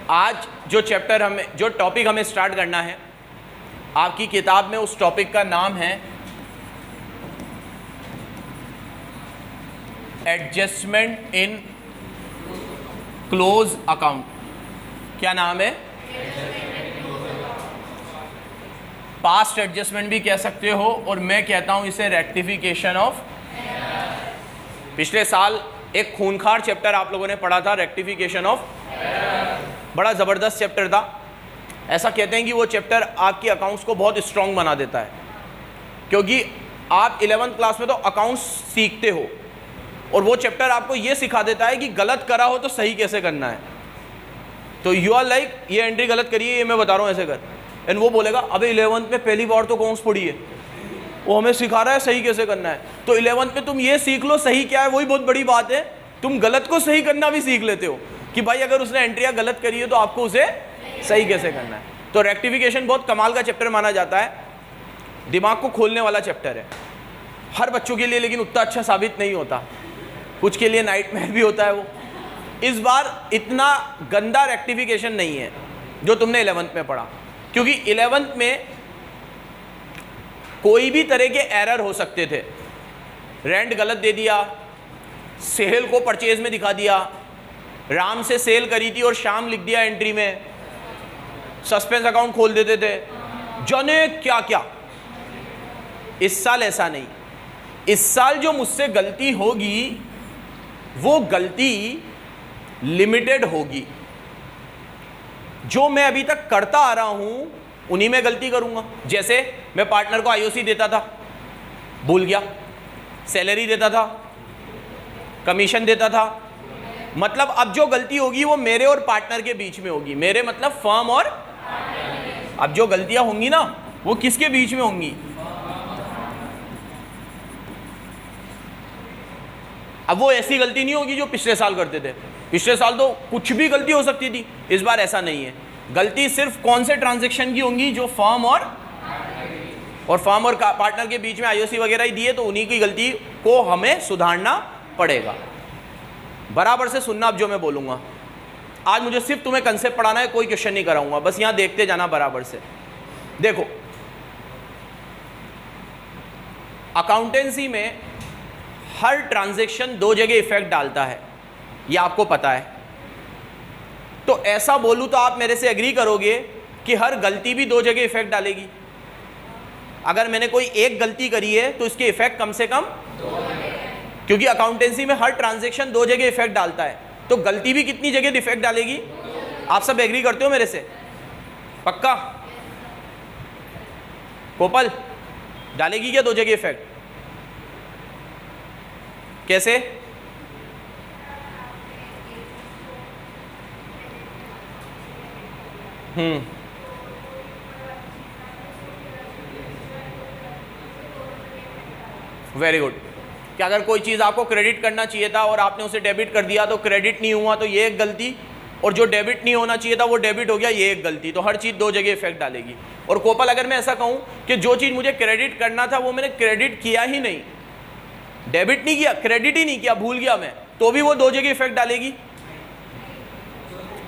आज जो टॉपिक हमें स्टार्ट करना है, आपकी किताब में उस टॉपिक का नाम है एडजस्टमेंट इन क्लोज अकाउंट। क्या नाम है? पास्ट एडजस्टमेंट भी कह सकते हो और मैं कहता हूं इसे रेक्टिफिकेशन ऑफ। पिछले साल एक खूनखार चैप्टर आप लोगों ने पढ़ा था, रेक्टिफिकेशन ऑफ। बड़ा ज़बरदस्त चैप्टर था। ऐसा कहते हैं कि वो चैप्टर आपकी अकाउंट्स को बहुत स्ट्रॉन्ग बना देता है, क्योंकि आप 11th क्लास में तो अकाउंट्स सीखते हो और वो चैप्टर आपको ये सिखा देता है कि गलत करा हो तो सही कैसे करना है। तो यू आर लाइक, ये एंट्री गलत करिए, ये मैं बता रहा हूँ ऐसे कर, एंड वो बोलेगा अबे 11th में पहली बार तो अकाउंट्स पढ़ी है, वो हमें सिखा रहा है सही कैसे करना है। तो 11th में तुम ये सीख लो सही क्या है, वही बहुत बड़ी बात है। तुम गलत को सही करना भी सीख लेते हो कि भाई अगर उसने एंट्रियाँ गलत करी है तो आपको उसे सही कैसे करना है। तो रेक्टिफिकेशन बहुत कमाल का चैप्टर माना जाता है, दिमाग को खोलने वाला चैप्टर है हर बच्चों के लिए, लेकिन उतना अच्छा साबित नहीं होता, कुछ के लिए नाइटमेयर भी होता है वो। इस बार इतना गंदा रेक्टिफिकेशन नहीं है जो तुमने 11th में पढ़ा, क्योंकि 11th में कोई भी तरह के एरर हो सकते थे। रेंट गलत दे दिया, सेल को परचेज में दिखा दिया, राम से सेल करी थी और शाम लिख दिया एंट्री में, सस्पेंस अकाउंट खोल देते थे, जाने क्या क्या। इस साल ऐसा नहीं। इस साल जो मुझसे गलती होगी वो गलती लिमिटेड होगी। जो मैं अभी तक करता आ रहा हूं उन्हीं में गलती करूंगा। जैसे मैं पार्टनर को आईओसी देता था, भूल गया, सैलरी देता था, कमीशन देता था, मतलब अब जो गलती होगी वो मेरे और पार्टनर के बीच में होगी। मेरे मतलब फर्म और, अब जो गलतियां होंगी ना वो किसके बीच में होंगी? अब वो ऐसी गलती नहीं होगी जो पिछले साल करते थे। पिछले साल तो कुछ भी गलती हो सकती थी, इस बार ऐसा नहीं है। गलती सिर्फ कौन से ट्रांजैक्शन की होंगी? जो फर्म और पार्टनर के बीच में आईओसी वगैरह ही दिए, तो उन्हीं की गलती को हमें सुधारना पड़ेगा। बराबर से सुनना अब जो मैं बोलूंगा। आज मुझे सिर्फ तुम्हें कंसेप्ट पढ़ाना है, कोई क्वेश्चन नहीं कराऊंगा, बस यहां देखते जाना बराबर से। देखो, अकाउंटेंसी में हर ट्रांजैक्शन दो जगह इफेक्ट डालता है, ये आपको पता है। तो ऐसा बोलूं तो आप मेरे से एग्री करोगे कि हर गलती भी दो जगह इफेक्ट डालेगी। अगर मैंने कोई एक गलती करी है तो इसके इफेक्ट कम से कम, क्योंकि अकाउंटेंसी में हर ट्रांजैक्शन दो जगह इफेक्ट डालता है, तो गलती भी कितनी जगह इफेक्ट डालेगी? आप सब एग्री करते हो मेरे से? पक्का? कोपल डालेगी क्या दो जगह इफेक्ट? कैसे? Very good. कि अगर कोई चीज़ आपको क्रेडिट करना चाहिए था और आपने उसे डेबिट कर दिया तो क्रेडिट नहीं हुआ, तो ये एक गलती, और जो डेबिट नहीं होना चाहिए था वो डेबिट हो गया, ये एक गलती। तो हर चीज़ दो जगह इफेक्ट डालेगी। और कोपल, अगर मैं ऐसा कहूँ कि जो चीज़ मुझे क्रेडिट करना था वो मैंने क्रेडिट किया ही नहीं, डेबिट नहीं किया, क्रेडिट ही नहीं किया, भूल गया मैं, तो भी वो दो जगह इफेक्ट डालेगी।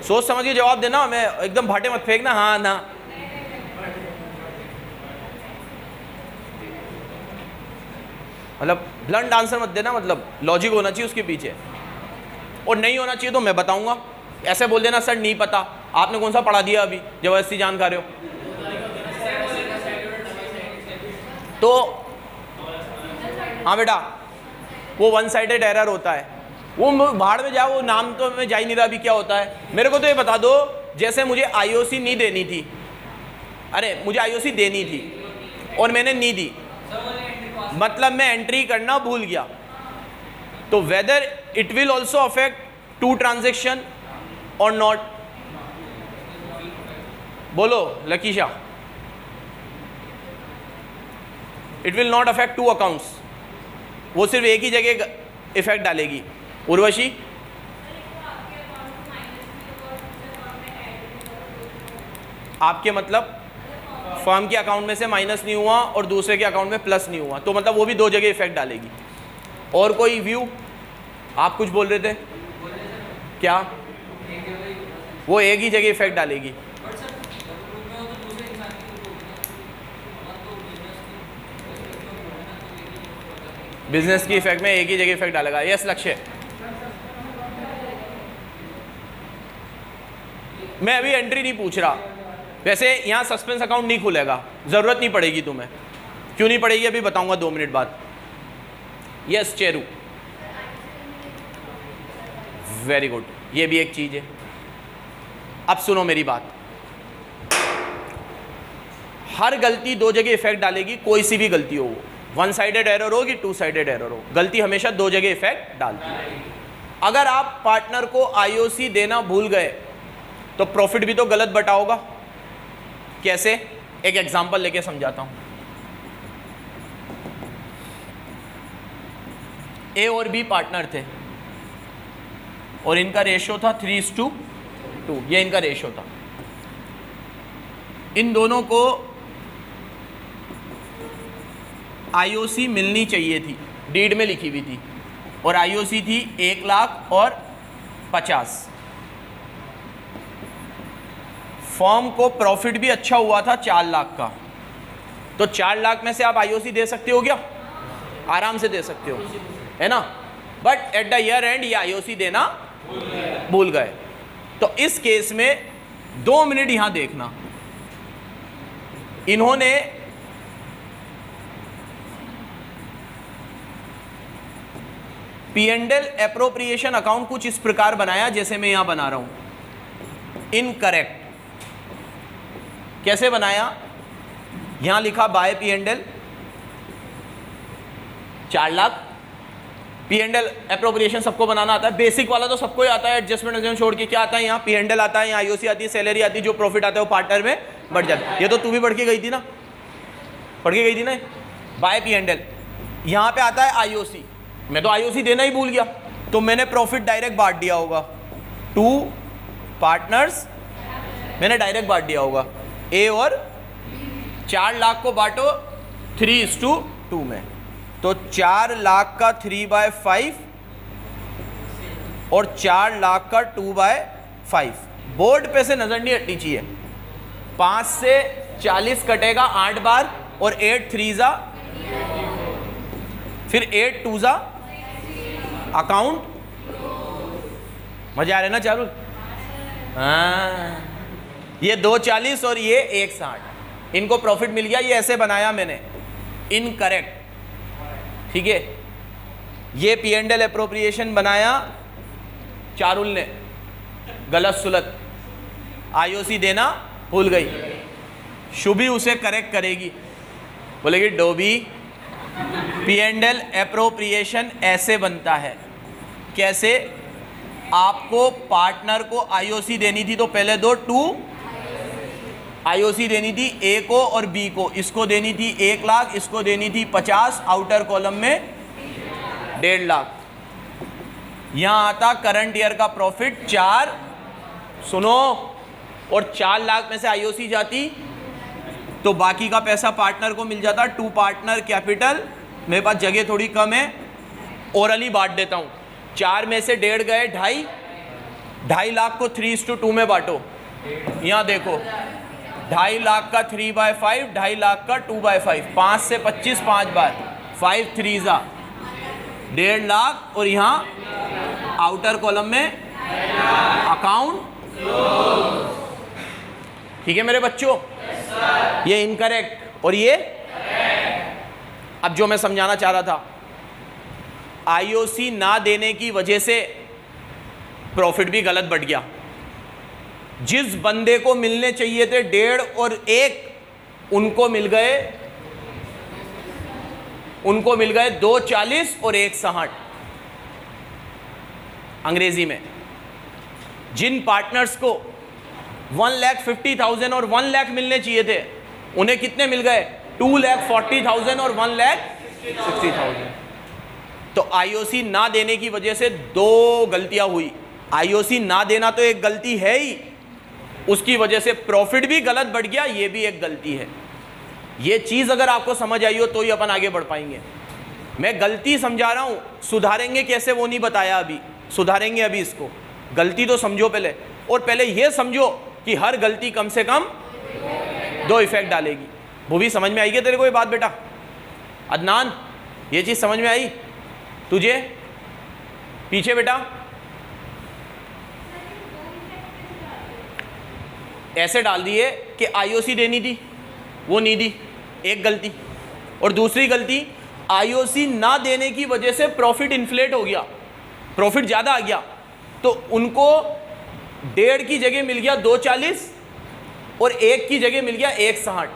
सोच समझ के जवाब देना, मैं एकदम भाटे मत फेंकना हाँ ना। मतलब ब्लंट आंसर मत देना, मतलब लॉजिक होना चाहिए उसके पीछे, और नहीं होना चाहिए तो मैं बताऊंगा। ऐसे बोल देना सर नहीं पता, आपने कौन सा पढ़ा दिया अभी, जबरदस्ती जान खा रहे हो। तो हाँ बेटा, वो वन साइडेड एरर होता है, वो भाड़ में जाओ, वो नाम तो मैं जा ही नहीं रहा अभी क्या होता है। मेरे को तो ये बता दो, जैसे मुझे आईओसी नहीं देनी थी, अरे मुझे आईओसी देनी थी और मैंने नहीं दी, मतलब मैं एंट्री करना भूल गया, तो whether it will also affect to transaction और नॉट? बोलो Lakisha. It will not affect to accounts, वो सिर्फ एक ही जगह इफेक्ट डालेगी। उर्वशी, आपके मतलब फर्म के अकाउंट में से माइनस नहीं हुआ और दूसरे के अकाउंट में प्लस नहीं हुआ, तो मतलब वो भी दो जगह इफेक्ट डालेगी। और कोई व्यू? आप कुछ बोल रहे थे क्या? वो एक ही जगह इफेक्ट डालेगी। बिजनेस की इफेक्ट में एक ही जगह इफेक्ट डालेगा। यस लक्ष्य, मैं अभी एंट्री नहीं पूछ रहा। वैसे यहाँ सस्पेंस अकाउंट नहीं खुलेगा, जरूरत नहीं पड़ेगी तुम्हें। क्यों नहीं पड़ेगी अभी बताऊंगा 2 मिनट बाद। यस चेरू, वेरी गुड, ये भी एक चीज है। अब सुनो मेरी बात, हर गलती 2 जगह इफेक्ट डालेगी, कोई सी भी गलती हो, वो 1 साइडेड एरर हो कि 2 साइडेड एरर हो, गलती हमेशा 2 जगह इफेक्ट डालती है। अगर आप पार्टनर को आईओसी देना भूल गए तो प्रॉफिट भी तो गलत बटा होगा। कैसे? एक एग्जांपल लेके समझाता हूं। ए और बी पार्टनर थे और इनका रेशियो था 3:2, ये इनका रेशियो था। इन दोनों को आईओसी मिलनी चाहिए थी, डीड में लिखी हुई थी, और आईओसी थी 1,50,000। फर्म को प्रॉफिट भी अच्छा हुआ था 4 लाख का, तो 4 लाख में से आप आईओसी दे सकते हो क्या? आराम से दे सकते हो, है ना। But at the year and ये आईओसी देना भूल गए। तो इस केस में 2 मिनट यहां देखना, इन्होंने P&L एप्रोप्रिएशन अकाउंट कुछ इस प्रकार बनाया जैसे मैं यहां बना रहा हूं। इनकरेक्ट। कैसे बनाया? यहां लिखा bye P&L 4 lakh. P&L appropriation सबको बनाना आता है, बेसिक वाला तो सबको ही आता है। एडजस्टमेंट छोड़ के क्या आता है? यहाँ P&L आता है, यहाँ आईओसी आती है, सैलरी आती है, जो प्रॉफिट आता है वो पार्टनर में बढ़ जाता है। ये तो तू भी पढ़ के गई थी ना, पढ़ के गई थी ना। बाय P&L यहाँ पे आता है आईओसी, मैं तो आईओसी देना ही भूल गया, तो मैंने प्रॉफिट डायरेक्ट बांट दिया होगा 2 पार्टनर्स, मैंने डायरेक्ट बांट दिया होगा। ए और 4 लाख को बांटो 3:2 में, तो 4 लाख का 3/5 और 4 लाख का 2/5। बोर्ड पे से नजर नहीं हटनी चाहिए। 5 से 40 कटेगा 8 बार, और 8 3 जा, फिर 8 2 जा अकाउंट। मजा आ रहा है ना चारू? हाँ, ये 240 और ये 160, इनको प्रॉफिट मिल गया। ये ऐसे बनाया मैंने, इनकरेक्ट, ठीक है। ये P&L एप्रोप्रिएशन बनाया चारुल ने, गलत सुलत, आईओसी देना भूल गई। शुभी उसे करेक्ट करेगी, बोलेगी डोबी P&L एप्रोप्रिएशन ऐसे बनता है। कैसे? आपको पार्टनर को आईओसी देनी थी तो पहले दो 2 आईओसी देनी थी ए को और बी को। इसको देनी थी 1 लाख, इसको देनी थी 50, आउटर कॉलम में 1.5 लाख। यहां आता करंट ईयर का प्रॉफिट 4, सुनो, और 4 लाख में से आईओसी जाती तो बाकी का पैसा पार्टनर को मिल जाता। 2 पार्टनर कैपिटल, मेरे पास जगह थोड़ी कम है, ओरली बांट देता हूं। 4 में से 1.5 गए, 2.5 लाख को 3:2 में बांटो। यहां देखो, 2.5 लाख का 3/5, 2.5 लाख का 2/5, 5 से 25 5 बार, 5 3 जा 1.5 लाख, और यहां आउटर कॉलम में अकाउंट। ठीक है मेरे बच्चों, ये इनकरेक्ट और ये। अब जो मैं समझाना चाह रहा था, आईओसी ना देने की वजह से प्रॉफिट भी गलत बढ़ गया। जिस बंदे को मिलने चाहिए थे 1.5 और 1, उनको मिल गए 240 और 160। अंग्रेजी में जिन पार्टनर्स को 1,50,000 और 1 लाख मिलने चाहिए थे, उन्हें कितने मिल गए? 2,40,000 और 1,60,000। तो आईओसी ना देने की वजह से 2 गलतियां हुई। आईओसी ना देना तो एक गलती है ही, उसकी वजह से प्रॉफिट भी गलत बढ़ गया, ये भी एक गलती है। ये चीज अगर आपको समझ आई हो तो ही अपन आगे बढ़ पाएंगे। मैं गलती समझा रहा हूं, सुधारेंगे कैसे वो नहीं बताया अभी, सुधारेंगे अभी इसको। गलती तो समझो पहले, और पहले यह समझो कि हर गलती कम से कम 2 इफेक्ट डालेगी। वो भी समझ में आई क्या तेरे को ये बात बेटा? अदनान, ये चीज समझ में आई तुझे? पीछे बेटा ऐसे डाल दिए कि आईओसी देनी थी, वो नहीं दी, एक गलती। और दूसरी गलती, आईओसी ना देने की वजह से प्रॉफिट इन्फ्लेट हो गया, प्रॉफिट ज़्यादा आ गया, तो उनको 1.5 की जगह मिल गया 2.40 और 1 की जगह मिल गया 1.60,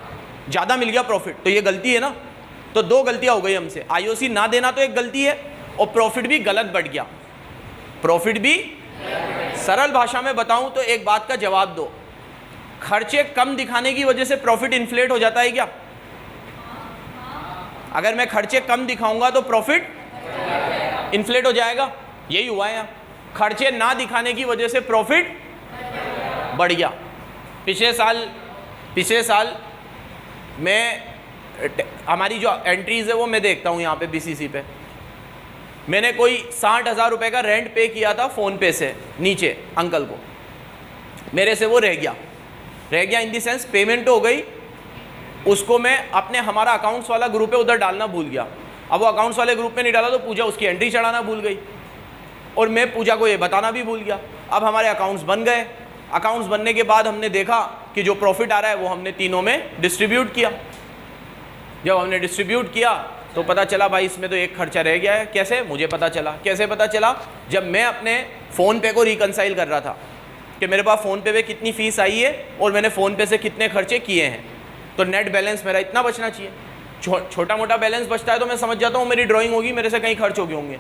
ज़्यादा मिल गया प्रॉफिट। तो ये गलती है ना? तो 2 गलतियाँ हो गई हमसे। आईओसी ना देना तो एक गलती है और प्रॉफिट भी गलत बढ़ गया, प्रॉफिट भी। सरल भाषा में बताऊं तो एक बात का जवाब दो, खर्चे कम दिखाने की वजह से प्रॉफिट इन्फ्लेट हो जाता है क्या? अगर मैं खर्चे कम दिखाऊंगा तो प्रॉफिट इन्फ्लेट हो जाएगा, यही हुआ है यहाँ। खर्चे ना दिखाने की वजह से प्रॉफिट बढ़ गया। पिछले साल मैं हमारी जो एंट्रीज है वो मैं देखता हूँ यहाँ पे बीसीसी पे, मैंने कोई 60,000 रुपये का रेंट पे किया था फ़ोन पे से नीचे अंकल को, मेरे से वो रह गया इन दी सेंस पेमेंट हो गई, उसको मैं अपने हमारा अकाउंट्स वाला ग्रुप है उधर डालना भूल गया। अब वो अकाउंट्स वाले ग्रुप में नहीं डाला तो पूजा उसकी एंट्री चढ़ाना भूल गई और मैं पूजा को ये बताना भी भूल गया। अब हमारे अकाउंट्स बन गए, अकाउंट्स बनने के बाद हमने देखा कि जो प्रॉफिट आ रहा है वो हमने तीनों में डिस्ट्रीब्यूट किया। जब हमने डिस्ट्रीब्यूट किया तो पता चला भाई इसमें तो एक खर्चा रह गया है। कैसे? मुझे पता चला। कैसे पता चला? जब मैं अपने फ़ोन पे को रिकंसाइल कर रहा था कि मेरे पास फ़ोन पे में कितनी फ़ीस आई है और मैंने फ़ोन पे से कितने खर्चे किए हैं, तो नेट बैलेंस मेरा इतना बचना चाहिए। छोटा मोटा बैलेंस बचता है तो मैं समझ जाता हूँ मेरी ड्राइंग होगी, मेरे से कहीं खर्च हो गए होंगे।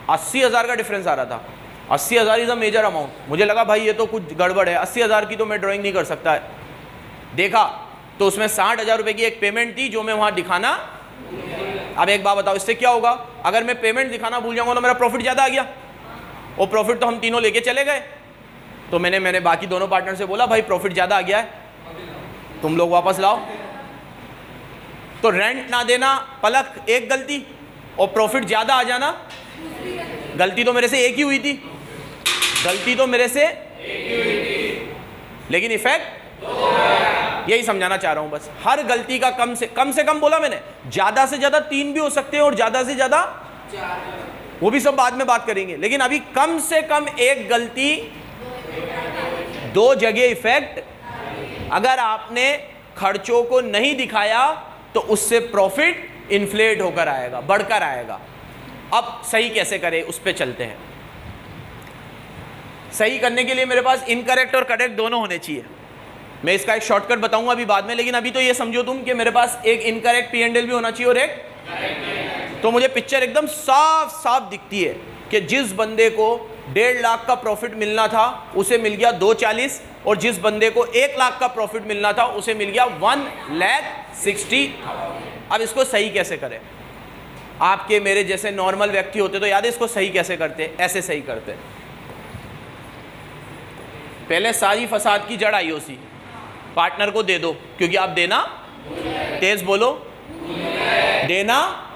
80,000 का डिफरेंस आ रहा था। 80,000 इज़ अ मेजर अमाउंट। मुझे लगा भाई ये तो कुछ गड़बड़ है, 80,000 की तो मैं ड्राइंग नहीं कर सकता है। देखा तो उसमें 60,000 रुपये की एक पेमेंट थी जो मैं वहाँ दिखाना। अब एक बात बताओ, इससे क्या होगा? अगर मैं पेमेंट दिखाना भूल जाऊँगा तो मेरा प्रॉफिट ज़्यादा आ गया और प्रॉफिट तो हम तीनों लेके चले गए। तो मैंने बाकी दोनों पार्टनर से बोला भाई प्रॉफिट ज़्यादा आ गया है, तुम लोग वापस लाओ। तो रेंट ना देना पलक एक गलती और प्रॉफिट ज़्यादा आ जाना गलती। तो मेरे से एक ही हुई थी, गलती तो मेरे से लेकिन इफेक्ट यही समझाना चाह रहा हूं बस। हर गलती का कम से कम बोला मैंने, ज्यादा से ज्यादा 3 भी हो सकते हैं और ज्यादा से ज्यादा 4, वो भी सब बाद में बात करेंगे। लेकिन अभी कम से कम एक गलती 2 जगह इफेक्ट। अगर आपने खर्चों को नहीं दिखाया तो उससे प्रॉफिट इन्फ्लेट होकर आएगा, बढ़कर आएगा। अब सही कैसे करें उस पर चलते हैं। सही करने के लिए मेरे पास इनकरेक्ट और करेक्ट दोनों होने चाहिए। मैं इसका एक शॉर्टकट बताऊंगा अभी बाद में, लेकिन अभी तो ये समझो तुम कि मेरे पास एक इनकरेक्ट P&L भी होना चाहिए और एक। तो मुझे पिक्चर एकदम साफ साफ दिखती है कि जिस बंदे को 1.5 लाख का प्रॉफिट मिलना था उसे मिल गया 240, और जिस बंदे को 1 लाख का प्रॉफिट मिलना था उसे मिल गया 1,60,000। अब इसको सही कैसे करें? आपके मेरे जैसे नॉर्मल व्यक्ति होते तो याद है इसको सही कैसे करते? ऐसे सही करते। पहले सारी फसाद की जड़ आईओसी पार्टनर को दे दो, क्योंकि आप देना, तेज बोलो, देना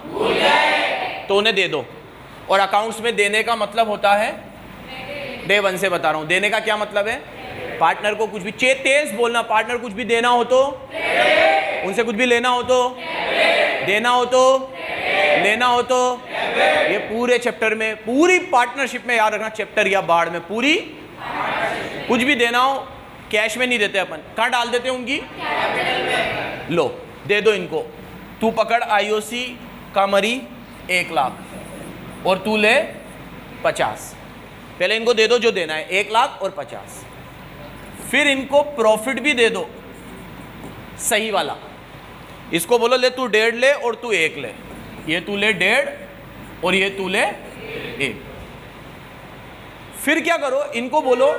तो उन्हें दे दो। और अकाउंट्स में देने का मतलब होता है, डे 1 से बता रहा हूं, देने का क्या मतलब है? पार्टनर को कुछ भी तेज बोलना, पार्टनर कुछ भी देना हो तो, उनसे कुछ भी लेना हो तो, देना हो तो, लेना हो तो, ये पूरे चैप्टर में, पूरी पार्टनरशिप में याद रखना, चैप्टर या बाढ़ में पूरी, कुछ भी देना हो कैश में नहीं देते अपन, कहाँ डाल देते हैं उनकी? लो दे दो इनको, तू पकड़ आईओसी का मरी 1 लाख और तू ले 50। पहले इनको दे दो जो देना है 1 लाख और 50, फिर इनको प्रॉफिट भी दे दो सही वाला। इसको बोलो ले तू 1.5 ले और तू 1 ले, ये तू ले 1.5 और ये तू ले 1। फिर क्या करो, इनको बोलो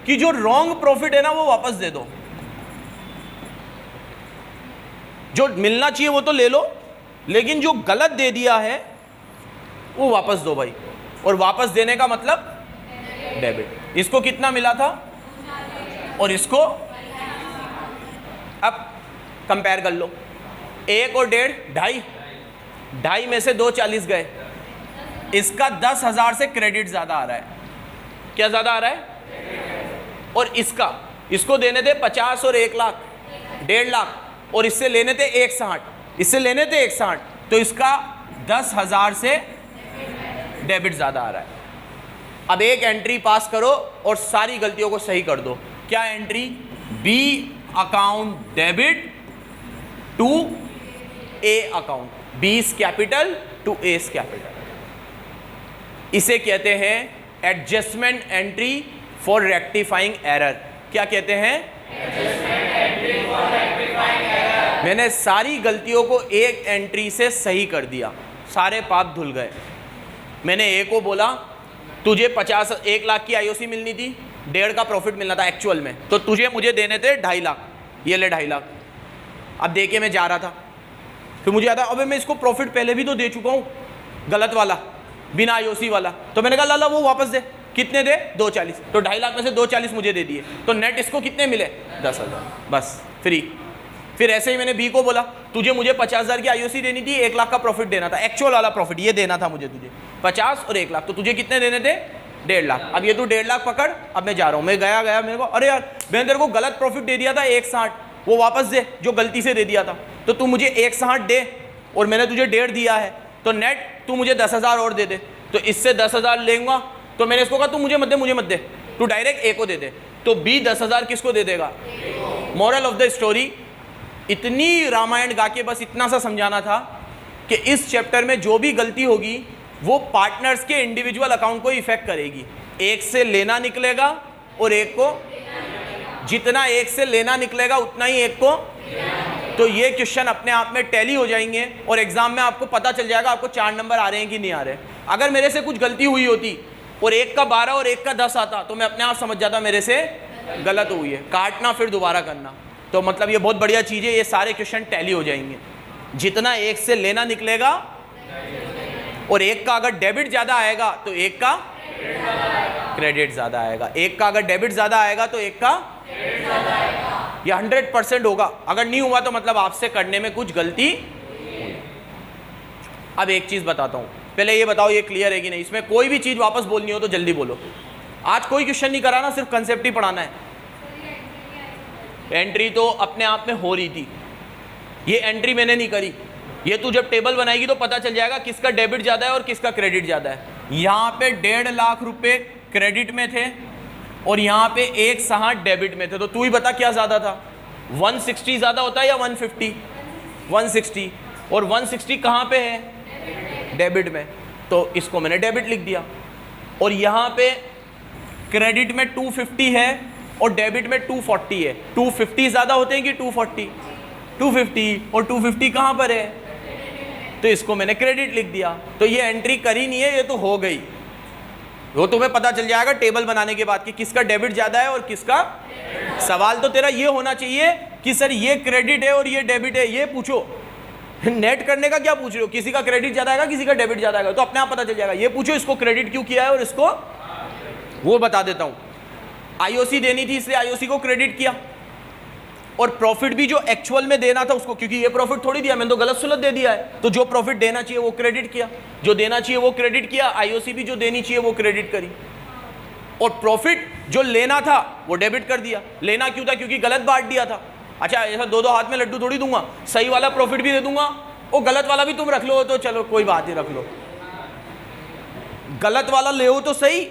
कि जो रॉन्ग प्रॉफिट है ना वो वापस दे दो, जो मिलना चाहिए वो तो ले लो, लेकिन जो गलत दे दिया है वो वापस दो भाई। और वापस देने का मतलब डेबिट। इसको कितना मिला था और इसको, अब कंपेयर कर लो, 1 और 1.5, 2.5 में से 2.40 गए, इसका 10,000 से क्रेडिट ज्यादा आ रहा है। क्या ज्यादा आ रहा है? और इसको देने थे 50 और 1 लाख 1.5 लाख, और इससे लेने थे 160, तो इसका 10,000 से डेबिट ज़्यादा आ रहा है। अब एक एंट्री पास करो और सारी गलतियों को सही कर दो। क्या entry? B account debit to A account, B's capital to A's capital. इसे कहते हैं adjustment entry for rectifying error. क्या कहते हैं? मैंने सारी गलतियों को एक एंट्री से सही कर दिया, सारे पाप धुल गए। मैंने ए को बोला तुझे 1 लाख की आईओसी मिलनी थी, 1.5 का प्रॉफिट मिलना था एक्चुअल में, तो तुझे मुझे देने थे 2.5 लाख, ये ले 2.5 लाख। अब दे के मैं जा रहा था, फिर मुझे आता अबे मैं इसको प्रॉफिट पहले भी तो दे चुका हूँ, गलत वाला, बिना आईओसी वाला। तो मैंने कहा लाला वो वापस दे। कितने दे? 240। तो 2.5 लाख में से 240 मुझे दे दिए, तो नेट इसको कितने मिले? 10,000, बस फ्री। फिर ऐसे ही मैंने बी को बोला तुझे मुझे 50,000 की आईओसी देनी थी, 1 लाख का प्रॉफिट देना था, एक्चुअल वाला प्रॉफिट ये देना था मुझे, तुझे 50 और 1 लाख, तो तुझे कितने देने थे? 1.5 लाख। अब ये तू 1.5 लाख पकड़, अब मैं जा रहा हूँ। मैं गया मेरे को अरे यार मैंने तेरे को गलत प्रॉफिट दे दिया था 160, वो वापस दे जो गलती से दे दिया था, तो तू मुझे 160 दे और मैंने तुझे 1.5 दिया है, तो नेट तू मुझे 10,000 और दे दे। तो इससे 10,000 लेंगा, तो मैंने इसको कहा तू मुझे मत दे, तू डायरेक्ट ए को दे दे। तो बी 10,000 किसको दे देगा? मॉरल ऑफ द स्टोरी, इतनी रामायण गा के बस इतना सा समझाना था कि इस चैप्टर में जो भी गलती होगी वो पार्टनर्स के इंडिविजुअल अकाउंट को इफेक्ट करेगी। एक से लेना निकलेगा और एक को, जितना एक से लेना निकलेगा उतना ही एक को। तो ये क्वेश्चन अपने आप में टैली हो जाएंगे और एग्जाम में आपको पता चल जाएगा आपको 4 नंबर आ रहे हैं कि नहीं आ रहे। अगर मेरे से कुछ गलती हुई होती और एक का 12 और एक का 10 आता तो मैं अपने आप समझ जाता मेरे से गलत हुई है, काटना फिर दोबारा करना। तो मतलब ये बहुत बढ़िया चीज़ है, ये सारे क्वेश्चन टैली हो जाएंगे। जितना एक से लेना निकलेगा और एक का अगर डेबिट ज़्यादा आएगा तो एक का क्रेडिट ज़्यादा आएगा, एक का अगर डेबिट ज़्यादा आएगा तो एक का ये 100% होगा। अगर नहीं हुआ तो मतलब आपसे करने में कुछ गलती। अब एक चीज़ बताता हूँ, पहले ये बताओ ये क्लियर है कि नहीं? इसमें कोई भी चीज़ वापस बोलनी हो तो जल्दी बोलो। आज कोई क्वेश्चन नहीं कराना, सिर्फ कंसेप्ट ही पढ़ाना है। एंट्री तो अपने आप में हो रही थी, ये एंट्री मैंने नहीं करी। ये तू जब टेबल बनाएगी तो पता चल जाएगा किसका डेबिट ज़्यादा है और किसका क्रेडिट ज़्यादा है। यहाँ पे 1.5 लाख रुपए क्रेडिट में थे और यहाँ पे 160 डेबिट में थे, तो तू ही बता क्या ज़्यादा था? 160 ज़्यादा होता है या 150? 160। और 160 कहाँ पे है? डेबिट में, तो इसको मैंने डेबिट लिख दिया। और यहाँ पे क्रेडिट में 250 है और डेबिट में 240 है। 250 ज़्यादा होते हैं कि 240? 250, और 250 कहाँ पर है? तो इसको मैंने क्रेडिट लिख दिया। तो ये एंट्री करी नहीं है, ये तो हो गई। वो तुम्हें पता चल जाएगा टेबल बनाने के बाद कि किसका डेबिट ज़्यादा है और किसका। सवाल तो तेरा ये होना चाहिए कि सर ये क्रेडिट है और ये डेबिट है, ये पूछो। नेट करने का क्या पूछ रहे हो? किसी का क्रेडिट ज़्यादा आएगा, किसी का डेबिट ज़्यादा आएगा, तो अपने आप पता चल जाएगा। ये पूछो इसको क्रेडिट क्यों किया है और इसको, वो बता देता हूँ। आईओसी देनी थी इसलिए आईओसी को क्रेडिट किया, और प्रॉफिट भी जो एक्चुअल में देना था उसको, क्योंकि ये प्रॉफिट थोड़ी दिया, मैंने तो गलत सुलत दे दिया है, तो जो प्रॉफिट देना चाहिए वो क्रेडिट किया, जो देना चाहिए वो क्रेडिट किया। आईओसी भी जो देनी चाहिए वो क्रेडिट करी, और प्रॉफिट जो लेना था वो डेबिट कर दिया। लेना क्यों था? क्योंकि गलत बांट दिया था। अच्छा ऐसा 2-2 हाथ में लड्डू थोड़ी दूंगा, सही वाला प्रॉफिट भी दे दूंगा और गलत वाला भी तुम रख लो, तो चलो कोई बात नहीं, रख लो। गलत वाला ले हो तो सही,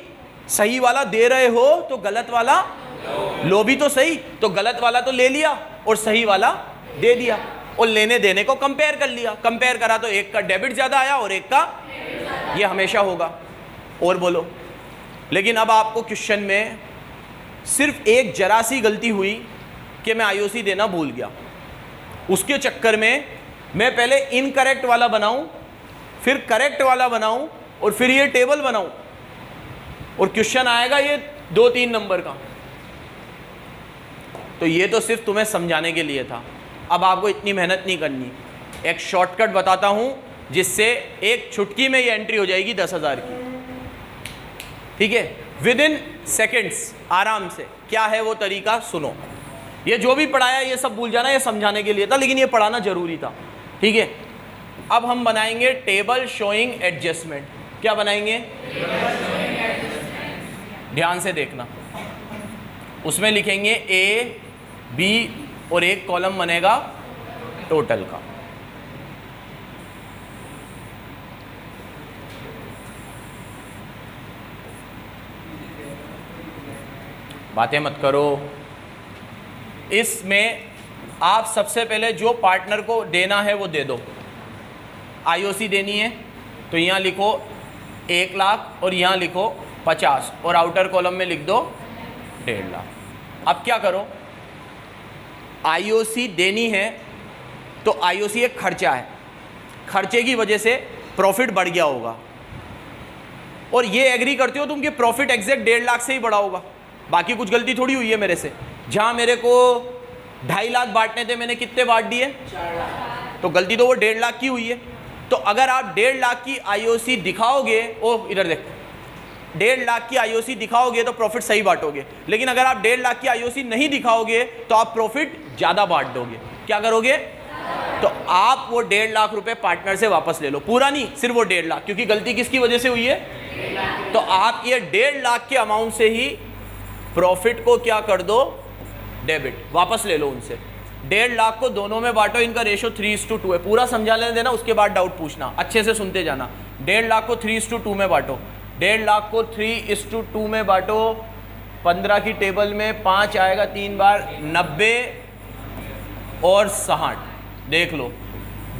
सही वाला दे रहे हो तो गलत वाला लो भी तो सही। तो गलत वाला तो ले लिया और सही वाला दे दिया, और लेने देने को कंपेयर कर लिया। कंपेयर करा तो एक का डेबिट ज्यादा आया और एक का, ये हमेशा होगा। और बोलो। लेकिन अब आपको क्वेश्चन में सिर्फ एक जरा सी गलती हुई कि मैं आईओसी देना भूल गया। उसके चक्कर में मैं पहले इनकरेक्ट वाला बनाऊं, फिर करेक्ट वाला बनाऊं, और फिर ये टेबल बनाऊं, और क्वेश्चन आएगा ये 2-3 नंबर का। तो ये तो सिर्फ तुम्हें समझाने के लिए था, अब आपको इतनी मेहनत नहीं करनी। एक शॉर्टकट बताता हूं जिससे एक चुटकी में ये एंट्री हो जाएगी 10,000 की। ठीक है, विद इन सेकेंड्स, आराम से। क्या है वो तरीका? सुनो। ये जो भी पढ़ाया ये सब भूल जाना, ये समझाने के लिए था, लेकिन ये पढ़ाना जरूरी था। ठीक है, अब हम बनाएंगे टेबल शोइंग एडजस्टमेंट। क्या बनाएंगे? ध्यान से देखना। उसमें लिखेंगे ए बी और एक कॉलम बनेगा टोटल का। बातें मत करो। इसमें आप सबसे पहले जो पार्टनर को देना है वो दे दो। आईओसी देनी है तो यहाँ लिखो 1 लाख और यहाँ लिखो 50 और आउटर कॉलम में लिख दो 1.5 लाख। अब क्या करो, आईओसी देनी है तो आईओसी एक खर्चा है, खर्चे की वजह से प्रॉफिट बढ़ गया होगा और ये एग्री करते हो तुम कि प्रॉफिट एग्जैक्ट 1.5 लाख से ही बढ़ा होगा। बाकी कुछ गलती थोड़ी हुई है मेरे से। जहाँ मेरे को 2.5 लाख बांटने थे मैंने कितने बांट दिए? 4 लाख। तो गलती तो वो 1.5 लाख की हुई है। तो अगर आप 1.5 लाख की आईओसी दिखाओगे, ओ इधर देख, 1.5 लाख की आईओसी दिखाओगे तो प्रॉफिट सही बांटोगे, लेकिन अगर आप 1.5 लाख की आईओसी नहीं दिखाओगे तो आप प्रॉफिट ज़्यादा बांट दोगे। क्या करोगे? तो आप वो 1.5 लाख रुपए पार्टनर से वापस ले लो, पूरा नहीं, सिर्फ वो 1.5 लाख, क्योंकि गलती किसकी वजह से हुई है? तो आप ये 1.5 लाख के अमाउंट से ही प्रॉफिट को क्या कर दो? डेबिट, वापस ले लो उनसे। 1.5 लाख को दोनों में बांटो, इनका रेशो 3:2 है। पूरा समझा लेने देना, उसके बाद डाउट पूछना, अच्छे से सुनते जाना। 1.5 लाख को 3:2 में बांटो। 1.5 लाख को 3:2 में बांटो, 15 की टेबल में 5 आएगा 3 बार, 90 और 60। देख लो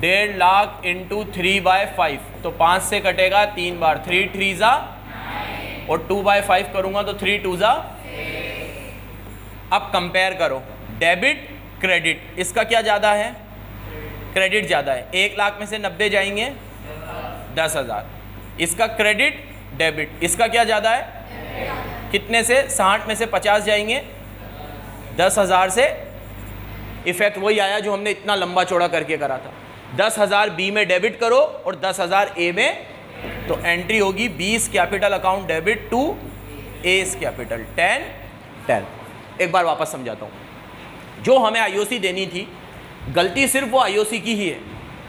1.5 लाख इंटू 3/5, तो 5 से कटेगा 3 बार, 3 3 जा और 2/5 करूंगा तो 3 2 जा। अब कंपेयर करो डेबिट क्रेडिट, इसका क्या ज़्यादा है? क्रेडिट ज़्यादा है। 1 लाख में से 90 जाएंगे 10,000, इसका क्रेडिट डेबिट, इसका क्या ज़्यादा है? कितने से? 60 में से 50 जाएंगे 10,000 से। इफेक्ट वही आया जो हमने इतना लंबा चौड़ा करके करा था। 10,000 बी में डेबिट करो और 10,000 ए में, तो एंट्री होगी B's capital account debit to A's capital 10. एक बार वापस समझाता हूँ। जो हमें आईओसी देनी थी, गलती सिर्फ वो आईओसी की ही है।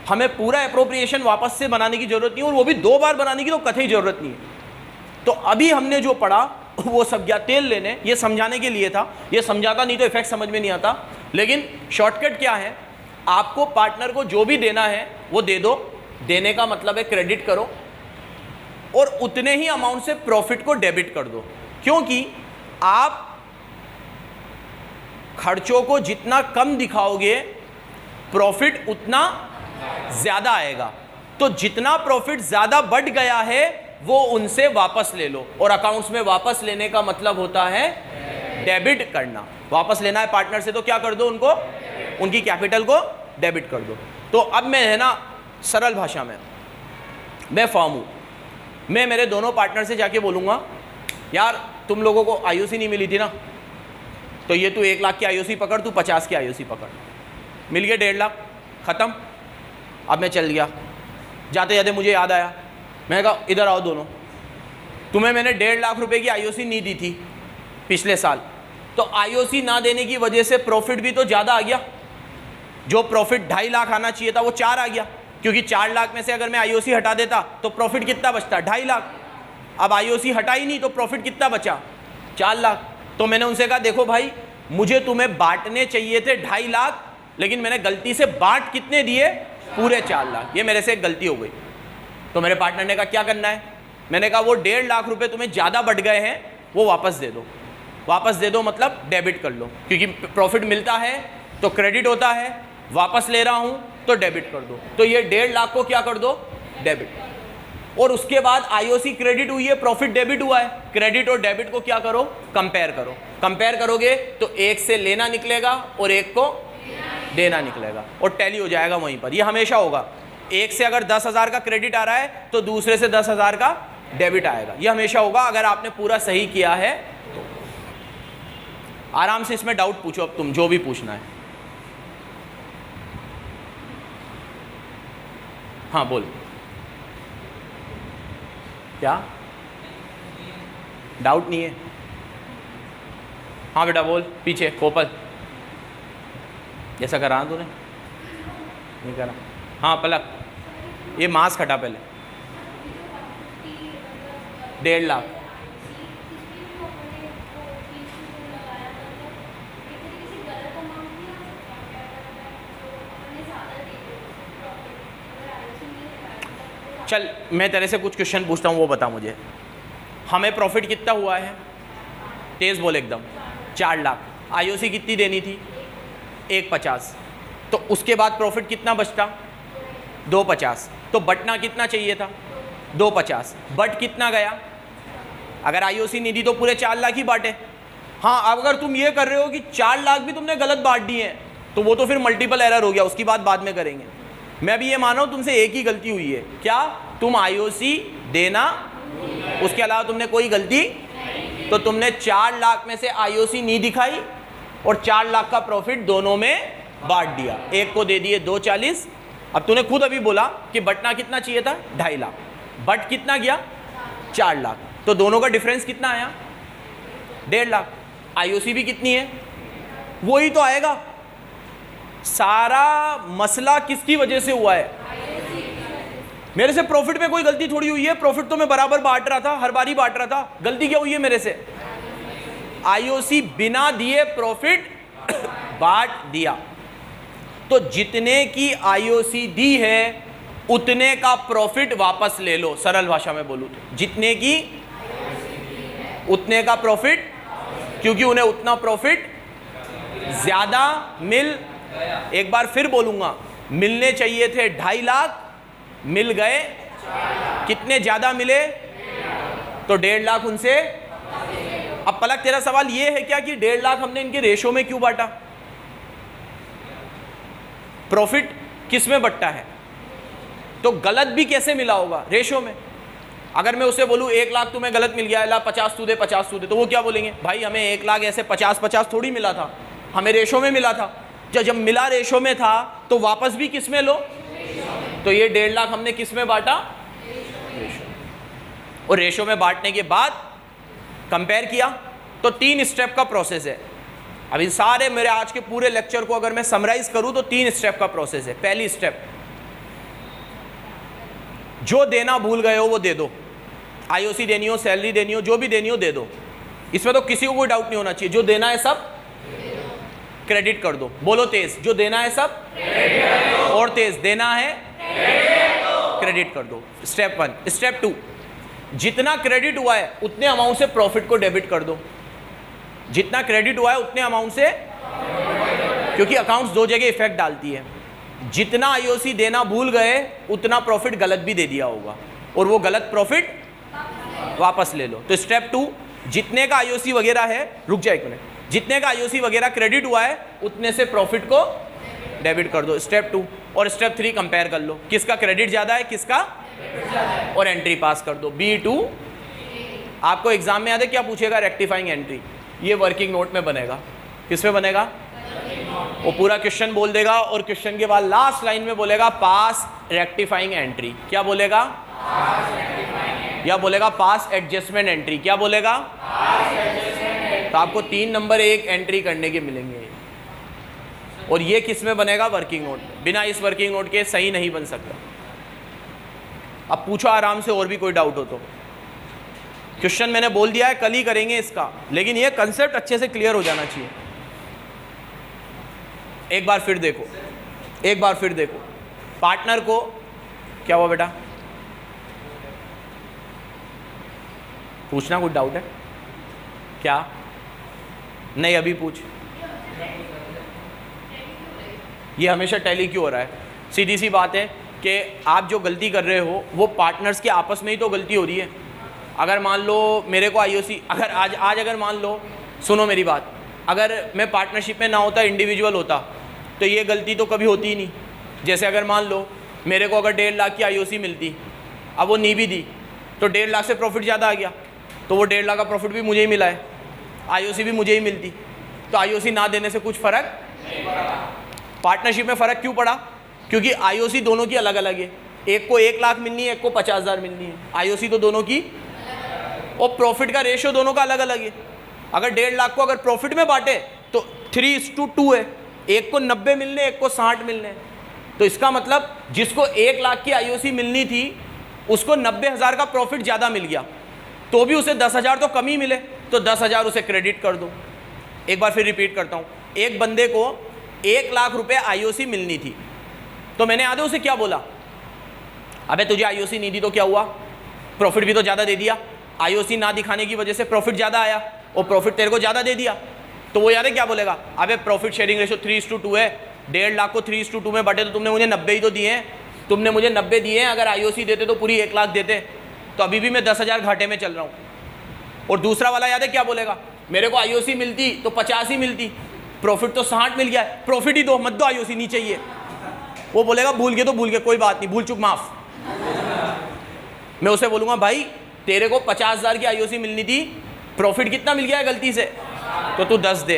हमें पूरा एप्रोप्रिएशन वापस से बनाने की जरूरत नहीं है, और वो भी 2 बार बनाने की तो कतई जरूरत नहीं है। तो अभी हमने जो पढ़ा वो सब गया तेल लेने, ये समझाने के लिए था। ये समझाता नहीं तो इफेक्ट समझ में नहीं आता। लेकिन शॉर्टकट क्या है, आपको पार्टनर को जो भी देना है वो दे दो। देने का मतलब है क्रेडिट करो और उतने ही अमाउंट से प्रॉफिट को डेबिट कर दो, क्योंकि आप खर्चों को जितना कम दिखाओगे प्रॉफिट उतना ज्यादा आएगा। तो जितना प्रॉफिट ज्यादा बढ़ गया है वो उनसे वापस ले लो, और अकाउंट्स में वापस लेने का मतलब होता है डेबिट करना। वापस लेना है पार्टनर से तो क्या कर दो? उनको, उनकी कैपिटल को डेबिट कर दो। तो अब मैं है ना सरल भाषा में, मैं फॉर्म हूँ, मैं मेरे दोनों पार्टनर से जाके बोलूँगा, यार तुम लोगों को आईओसी नहीं मिली थी ना, तो ये तू 1 लाख की आईओसी पकड़, तू 50 की आईओसी पकड़। मिल गए 1.5 लाख, ख़त्म। अब मैं चल गया, जाते जाते मुझे याद आया, मैंने कहा इधर आओ दोनों, तुम्हें मैंने 1.5 लाख रुपए की आईओसी नहीं दी थी पिछले साल, तो आईओसी ना देने की वजह से प्रॉफिट भी तो ज़्यादा आ गया। जो प्रॉफिट 2.5 लाख आना चाहिए था वो 4 आ गया, क्योंकि 4 लाख में से अगर मैं आईओसी हटा देता तो प्रॉफिट कितना बचता? 2.5 लाख। अब आईओसी हटा ही नहीं तो प्रॉफिट कितना बचा? 4 लाख। तो मैंने उनसे कहा देखो भाई, मुझे तुम्हें बांटने चाहिए थे 2.5 लाख, लेकिन मैंने गलती से बांट कितने दिए? पूरे 4 लाख। ये मेरे से एक गलती हो गई। तो मेरे पार्टनर ने कहा क्या करना है? मैंने कहा वो 1.5 लाख रुपए तुम्हें ज़्यादा बढ़ गए हैं, वो वापस दे दो। वापस दे दो मतलब डेबिट कर लो, क्योंकि प्रॉफिट मिलता है तो क्रेडिट होता है, वापस ले रहा हूँ तो डेबिट कर दो। तो ये 1.5 लाख को क्या कर दो? डेबिट। और उसके बाद आईओसी क्रेडिट हुई है, प्रॉफिट डेबिट हुआ है। क्रेडिट और डेबिट को क्या करो? कंपेयर करो। कंपेयर करोगे तो एक से लेना निकलेगा और एक को देना निकलेगा, और टैली हो जाएगा वहीं पर। ये हमेशा होगा, एक से अगर 10,000 का क्रेडिट आ रहा है तो दूसरे से 10,000 का डेबिट आएगा। ये हमेशा होगा अगर आपने पूरा सही किया है तो। आराम से इसमें डाउट पूछो, अब तुम जो भी पूछना है। हाँ बोल, क्या डाउट नहीं है? हाँ बेटा बोल, पीछे कोपल, जैसा करा तूने नहीं करा। हाँ पलक, ये मास्क हटा पहले। 1.5 लाख चल मैं तेरे से कुछ क्वेश्चन पूछता हूँ, वो बता मुझे। हमें प्रॉफिट कितना हुआ है? तेज बोल एकदम। 4 लाख। आईओसी कितनी देनी थी? 150। तो उसके बाद प्रॉफिट कितना बचता? 250। तो बटना कितना चाहिए था? 250। बट कितना गया? अगर आईओसी नहीं दी तो पूरे 4 लाख ही बांटे। हाँ, अब अगर तुम ये कर रहे हो कि 4 लाख भी तुमने गलत बांट दिए हैं तो वो तो फिर मल्टीपल एरर हो गया, उसकी बात बाद में करेंगे। मैं भी ये माना हूँ तुमसे एक ही गलती हुई है। क्या? तुम आईओसी देना, उसके अलावा तुमने कोई गलती, तो तुमने 4 लाख में से आईओसी नहीं दिखाई और 4 लाख का प्रॉफिट दोनों में बांट दिया। एक को दे दिए 240। अब तूने खुद अभी बोला कि बटना कितना चाहिए था? 2.5 लाख। बट कितना गया? 4 लाख। तो दोनों का डिफरेंस कितना आया? 1.5 लाख। आईओसी भी कितनी है? वही तो आएगा। सारा मसला किसकी वजह से हुआ है? मेरे से प्रॉफिट में कोई गलती थोड़ी हुई है। प्रॉफिट तो मैं बराबर बांट रहा था, हर बार ही बांट रहा था। गलती क्या हुई है मेरे से? आईओसी बिना दिए प्रॉफिट बांट दिया। तो जितने की आईओसी दी है उतने का प्रॉफिट वापस ले लो। सरल भाषा में बोलूं तो जितने की उतने का प्रॉफिट, क्योंकि उन्हें उतना प्रॉफिट ज्यादा मिल, एक बार फिर बोलूंगा, मिलने चाहिए थे 2.5 लाख, मिल गए कितने ज्यादा मिले? तो 1.5 लाख उनसे। अब पलक तेरा सवाल ये है क्या कि 1.5 लाख हमने इनके रेशो में क्यों बांटा? प्रॉफिट किस में बंटता है? तो गलत भी कैसे मिला होगा? रेशो में। अगर मैं उससे बोलूं 1 लाख तुम्हें गलत मिल गया, ला 50 तू दे 50 तू दे, तो वो क्या बोलेंगे? भाई हमें 1 लाख ऐसे 50-50 थोड़ी मिला था, हमें रेशो में मिला था। जब मिला रेशो में था तो वापस भी किस में लो? तो ये 1.5 लाख हमने किस में बांटा? रेशो। और रेशो में बांटने के बाद कंपेयर किया तो 3 स्टेप का प्रोसेस है। अभी सारे मेरे आज के पूरे लेक्चर को अगर मैं समराइज करूं तो 3 स्टेप का प्रोसेस है। पहली स्टेप, जो देना भूल गए हो वो दे दो। आईओसी देनी हो, सैलरी देनी हो, जो भी देनी हो दे दो। इसमें तो किसी को कोई डाउट नहीं होना चाहिए। जो देना है सब क्रेडिट कर दो। बोलो तेज, जो देना है सब और तेज, देना है क्रेडिट कर दो। स्टेप 1। स्टेप 2, जितना क्रेडिट हुआ है उतने अमाउंट से प्रॉफिट को डेबिट कर दो। जितना क्रेडिट हुआ है उतने अमाउंट से, क्योंकि अकाउंट्स 2 जगह इफेक्ट डालती है। जितना आईओसी देना भूल गए उतना प्रॉफिट गलत भी दे दिया होगा और वो गलत प्रॉफिट वापस ले लो। तो स्टेप 2, जितने का आईओसी वगैरह है, रुक जाए 1 मिनट, जितने का आईओसी वगैरह क्रेडिट हुआ है उतने से प्रॉफिट को डेबिट कर दो। स्टेप 2। और स्टेप 3 कंपेयर कर लो, किसका क्रेडिट ज्यादा है, किसका, और एंट्री पास कर दो। B2। आपको एग्जाम में याद है क्या पूछेगा? Rectifying entry. ये वर्किंग नोट में बनेगा। किस में बनेगा? वो पूरा क्वेश्चन बोल देगा और क्वेश्चन के बाद लास्ट लाइन में बोलेगा पास रेक्टिफाइंग एंट्री। क्या बोलेगा? या बोलेगा पास एडजस्टमेंट एंट्री। क्या बोलेगा? तो आपको 3 नंबर एक एंट्री करने के मिलेंगे। और ये किस में बनेगा? Working note. बिना इस वर्किंग नोट के सही नहीं बन सकता। अब पूछो आराम से, और भी कोई डाउट हो तो। क्वेश्चन मैंने बोल दिया है, कल ही करेंगे इसका, लेकिन ये कंसेप्ट अच्छे से क्लियर हो जाना चाहिए। एक बार फिर देखो, एक बार फिर देखो। पार्टनर को क्या हुआ बेटा? पूछना कुछ डाउट है क्या? नहीं, अभी पूछ। ये हमेशा टैली क्यों हो रहा है? सीधी सी बात है कि आप जो गलती कर रहे हो वो पार्टनर्स के आपस में ही तो गलती हो रही है। अगर मान लो मेरे को आईओसी, अगर आज अगर मान लो, सुनो मेरी बात, अगर मैं पार्टनरशिप में ना होता, इंडिविजुअल होता, तो ये गलती तो कभी होती ही नहीं। जैसे अगर मान लो मेरे को अगर 1.5 लाख की आईओसी मिलती, अब वो नहीं भी दी, तो 1.5 लाख से प्रॉफिट ज़्यादा आ गया, तो वो 1.5 लाख का प्रॉफिट भी मुझे ही मिला है, आईओसी भी मुझे ही मिलती, तो आईओसी ना देने से कुछ फ़र्क नहीं पड़ा। पार्टनरशिप में फ़र्क क्यों पड़ा? क्योंकि आईओसी दोनों की अलग अलग है। एक को 1 लाख मिलनी है, एक को 50,000 मिलनी है। आईओसी तो दोनों की, और प्रॉफिट का रेशियो दोनों का अलग अलग है। अगर 1.5 लाख को अगर प्रॉफिट में बांटे तो 3:2 है, एक को 90 मिलने, एक को 60 मिलने। तो इसका मतलब जिसको 1 लाख की आईओसी मिलनी थी उसको 90,000 का प्रॉफिट ज़्यादा मिल गया, तो भी उसे 10,000 तो कम ही मिले, तो 10,000 उसे क्रेडिट कर दो। एक बार फिर रिपीट करता हूँ, एक बंदे को 1 लाख रुपए आईओसी मिलनी थी, तो मैंने याद है उसे क्या बोला? अबे तुझे आईओसी नहीं दी तो क्या हुआ, प्रॉफिट भी तो ज़्यादा दे दिया। आईओसी ना दिखाने की वजह से प्रॉफिट ज़्यादा आया और प्रॉफिट तेरे को ज़्यादा दे दिया, तो वो यार क्या बोलेगा, अबे प्रॉफिट शेयरिंग रेशो 3:2 है, 1.5 लाख को 3:2 में बटे तो तुमने मुझे 90 ही तो दिए हैं, तुमने मुझे 90 दिए हैं, अगर आईओसी देते तो पूरी 1 लाख देते, तो अभी भी मैं 10,000 घाटे में चल रहा हूँ। और दूसरा वाला याद है क्या बोलेगा, मेरे को आईओसी मिलती तो 50 ही मिलती, प्रॉफिट तो 60 मिल गया, प्रॉफिट ही दो, मत दो आईओसी, नहीं चाहिए। वो बोलेगा भूल गए तो भूल गए, कोई बात नहीं, भूल चुक माफ। मैं उसे बोलूँगा भाई तेरे को 50,000 की आईओसी मिलनी थी, प्रॉफिट कितना मिल गया है गलती से, तो तू 10 दे,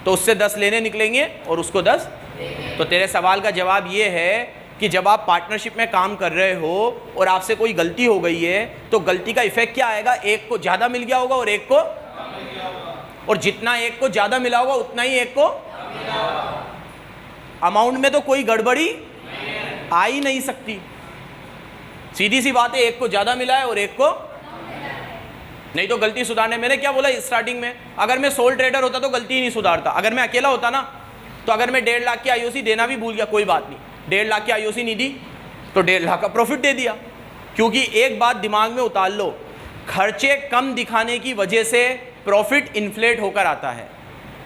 तो उससे 10 लेने निकलेंगे और उसको 10। तो तेरे सवाल का जवाब ये है कि जब आप पार्टनरशिप में काम कर रहे हो और आपसे कोई गलती हो गई है, तो गलती का इफेक्ट क्या आएगा, एक को ज़्यादा मिल गया होगा और एक को, और जितना एक को ज़्यादा मिला होगा उतना ही एक को, अमाउंट में तो कोई गड़बड़ी आ ही नहीं सकती, सीधी सी बात है, एक को ज़्यादा मिला है और एक को नहीं। तो गलती सुधारने, मैंने क्या बोला स्टार्टिंग में, अगर मैं सोल ट्रेडर होता तो गलती ही नहीं सुधारता। अगर मैं अकेला होता ना, तो अगर मैं 1.5 लाख की आईओसी देना भी भूल गया, कोई बात नहीं, 1.5 लाख की आईओसी नहीं दी तो 1.5 लाख का प्रॉफिट दे दिया। क्योंकि एक बात दिमाग में उतार लो, खर्चे कम दिखाने की वजह से प्रॉफिट इन्फ्लेट होकर आता है।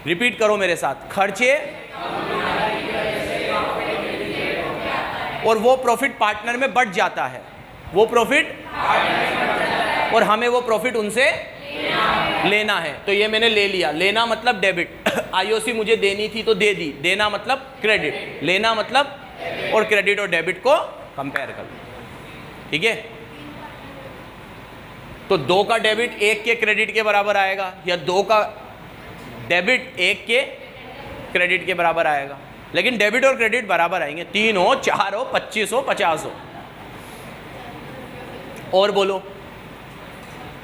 रिपीट करो मेरे साथ, खर्चे और वो प्रॉफिट पार्टनर में बढ़ जाता है, वो प्रॉफिट, और हमें वो प्रॉफिट उनसे लेना है। तो ये मैंने ले लिया, लेना मतलब डेबिट, आईओसी मुझे देनी थी तो दे दी, देना मतलब क्रेडिट, लेना मतलब, और क्रेडिट और डेबिट को कंपेयर कर लो, ठीक है। तो 2 का डेबिट 1 के क्रेडिट के बराबर आएगा, या 2 का डेबिट 1 के क्रेडिट के बराबर आएगा, लेकिन डेबिट और क्रेडिट बराबर आएंगे, 3 हो, 4 हो, 25 हो, 50 हो। और बोलो,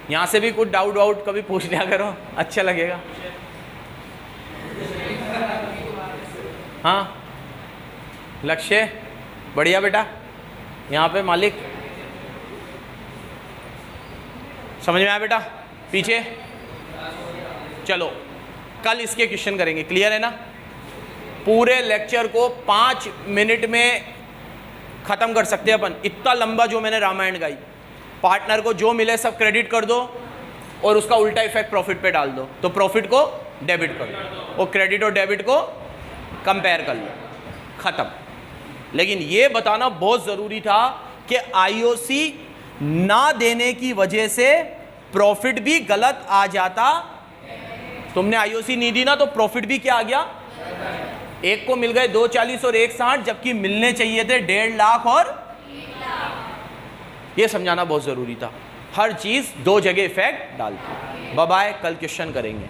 यहां से भी कुछ डाउट वाउट कभी पूछ लिया करो, अच्छा लगेगा। हाँ लक्ष्य, बढ़िया बेटा, यहाँ पे मालिक, समझ में आया बेटा, पीछे चलो, कल इसके क्वेश्चन करेंगे, क्लियर है ना। पूरे लेक्चर को 5 मिनट में ख़त्म कर सकते हैं अपन, इतना लंबा जो मैंने रामायण गाई। पार्टनर को जो मिले सब क्रेडिट कर दो और उसका उल्टा इफेक्ट प्रॉफिट पे डाल दो, तो प्रॉफिट को डेबिट कर दो और क्रेडिट और डेबिट को कंपेयर कर लो, ख़त्म। लेकिन ये बताना बहुत ज़रूरी था कि आईओसी ना देने की वजह से प्रॉफिट भी गलत आ जाता। तुमने आईओसी नहीं दी ना, तो प्रॉफिट भी क्या आ गया, एक को मिल गए 240 और 160, जबकि मिलने चाहिए थे 1.5 लाख और, ये समझाना बहुत ज़रूरी था। हर चीज़ 2 जगह इफेक्ट डालती है। बाय बाय, कल क्वेश्चन करेंगे।